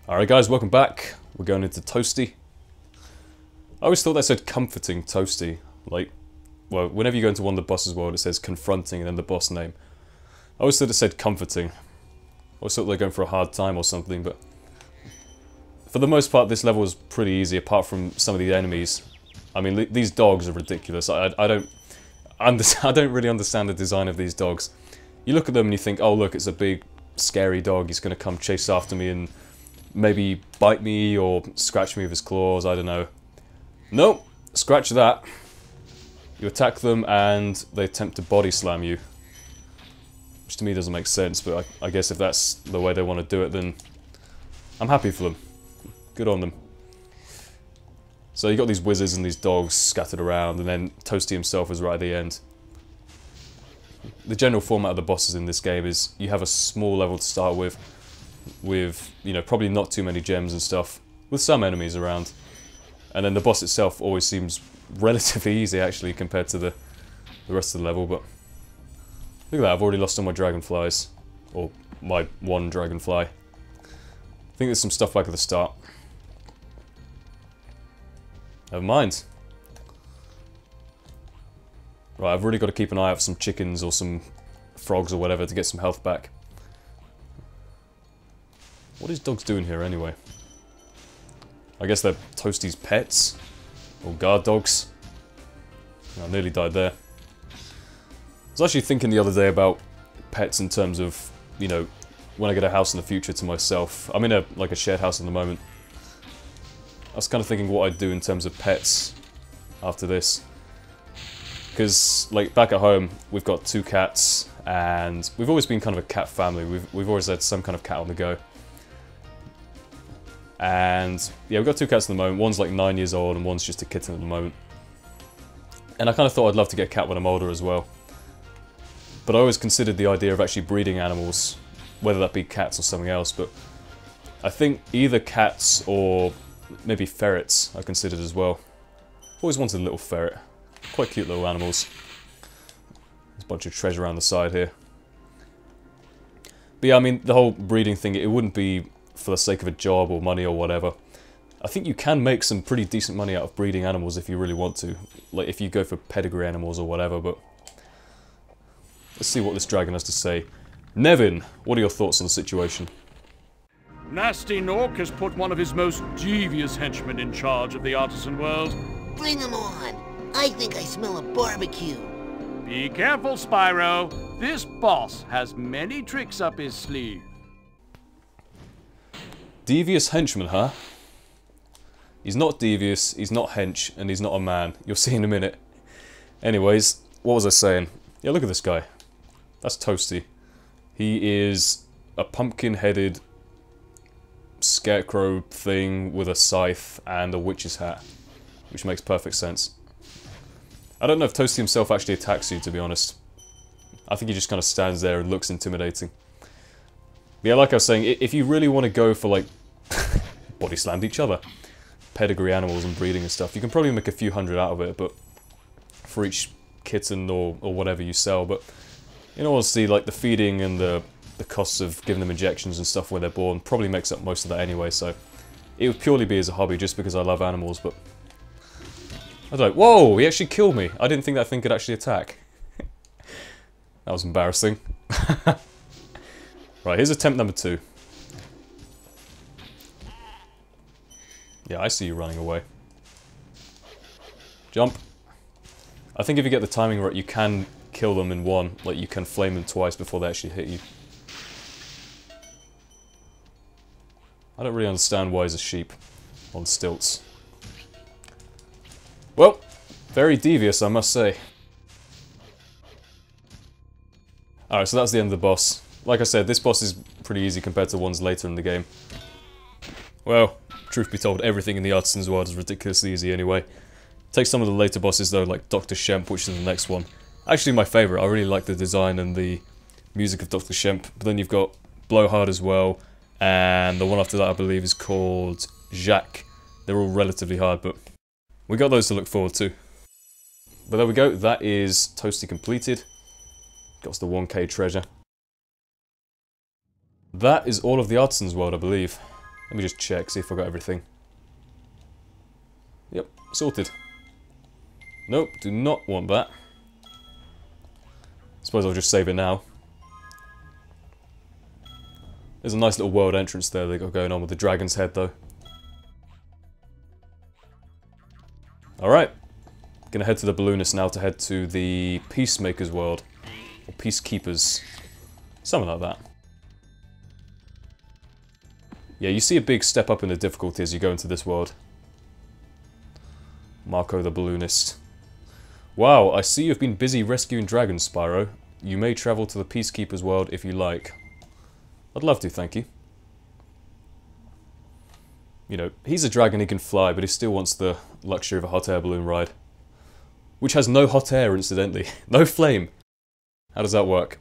Alright guys, welcome back. We're going into Toasty. I always thought that said comforting Toasty. Like, well, whenever you go into one of the boss's world it says confronting and then the boss name. I always thought it said comforting. I always thought they were going for a hard time or something, but... For the most part this level is pretty easy apart from some of the enemies. I mean, these dogs are ridiculous. I don't really understand the design of these dogs. You look at them and you think, oh look, it's a big, scary dog. He's going to come chase after me and maybe bite me or scratch me with his claws, I don't know. Nope, scratch that. You attack them and they attempt to body slam you. Which to me doesn't make sense, but I guess if that's the way they want to do it, then I'm happy for them. Good on them. So you got these wizards and these dogs scattered around, and then Toasty himself is right at the end. The general format of the bosses in this game is you have a small level to start with, you know, probably not too many gems and stuff, with some enemies around. And then the boss itself always seems relatively easy actually compared to the rest of the level, but look at that, I've already lost all my dragonflies. Or my one dragonfly. I think there's some stuff back at the start. Never mind. Right, I've really got to keep an eye out for some chickens or some frogs or whatever to get some health back. What is dogs doing here anyway? I guess they're Toasty's pets? Or guard dogs? I nearly died there. I was actually thinking the other day about pets in terms of, you know, when I get a house in the future to myself. I'm in a shared house at the moment. I was kind of thinking what I'd do in terms of pets after this. Because, like, back at home, we've got 2 cats, and we've always been kind of a cat family. We've always had some kind of cat on the go. And, yeah, we've got 2 cats at the moment. One's like 9 years old, and one's just a kitten at the moment. And I kind of thought I'd love to get a cat when I'm older as well. But I always considered the idea of actually breeding animals, whether that be cats or something else, but I think either cats or maybe ferrets I considered as well. Always wanted a little ferret. Quite cute little animals. There's a bunch of treasure around the side here. But yeah, I mean, the whole breeding thing, it wouldn't be for the sake of a job or money or whatever. I think you can make some pretty decent money out of breeding animals if you really want to. Like, if you go for pedigree animals or whatever, but... Let's see what this dragon has to say. Nevin, what are your thoughts on the situation? Nasty Nork has put one of his most devious henchmen in charge of the artisan world. Bring him on! I think I smell a barbecue. Be careful, Spyro. This boss has many tricks up his sleeve. Devious henchman, huh? He's not devious, he's not hench, and he's not a man. You'll see in a minute. Anyways, what was I saying? Yeah, look at this guy. That's Toasty. He is a pumpkin-headed scarecrow thing with a scythe and a witch's hat, which makes perfect sense. I don't know if Toasty himself actually attacks you, to be honest. I think he just kind of stands there and looks intimidating. But yeah, like I was saying, if you really want to go for, like, body slammed each other, pedigree animals and breeding and stuff, you can probably make a few hundred out of it, but for each kitten or whatever you sell, but in all honesty, like, the feeding and the costs of giving them injections and stuff when they're born probably makes up most of that anyway, so it would purely be as a hobby just because I love animals, but I don't know. Whoa, he actually killed me. I didn't think that thing could actually attack. That was embarrassing. Right, here's attempt number 2. Yeah, I see you running away. Jump. I think if you get the timing right, you can kill them in one. Like, you can flame them twice before they actually hit you. I don't really understand why he's a sheep on stilts. Well, very devious, I must say. Alright, so that's the end of the boss. Like I said, this boss is pretty easy compared to ones later in the game. Well, truth be told, everything in the Artisans world is ridiculously easy anyway. Take some of the later bosses though, like Dr. Shemp, which is the next one. Actually my favourite, I really like the design and the music of Dr. Shemp. But then you've got Blowhard as well, and the one after that I believe is called Jacques. They're all relatively hard, but we got those to look forward to. But there we go, that is Toasty completed. Got us the 1k treasure. That is all of the Artisans world, I believe. Let me just check, see if I got everything. Yep, sorted. Nope, do not want that. Suppose I'll just save it now. There's a nice little world entrance there they got going on with the dragon's head, though. Alright. Gonna head to the balloonist now to head to the Peacemaker's world. Or Peacekeepers. Something like that. Yeah, you see a big step up in the difficulty as you go into this world. Marco the balloonist. Wow, I see you've been busy rescuing dragons, Spyro. You may travel to the Peacekeeper's world if you like. I'd love to, thank you. You know, he's a dragon, he can fly, but he still wants the luxury of a hot air balloon ride. Which has no hot air, incidentally. No flame. How does that work?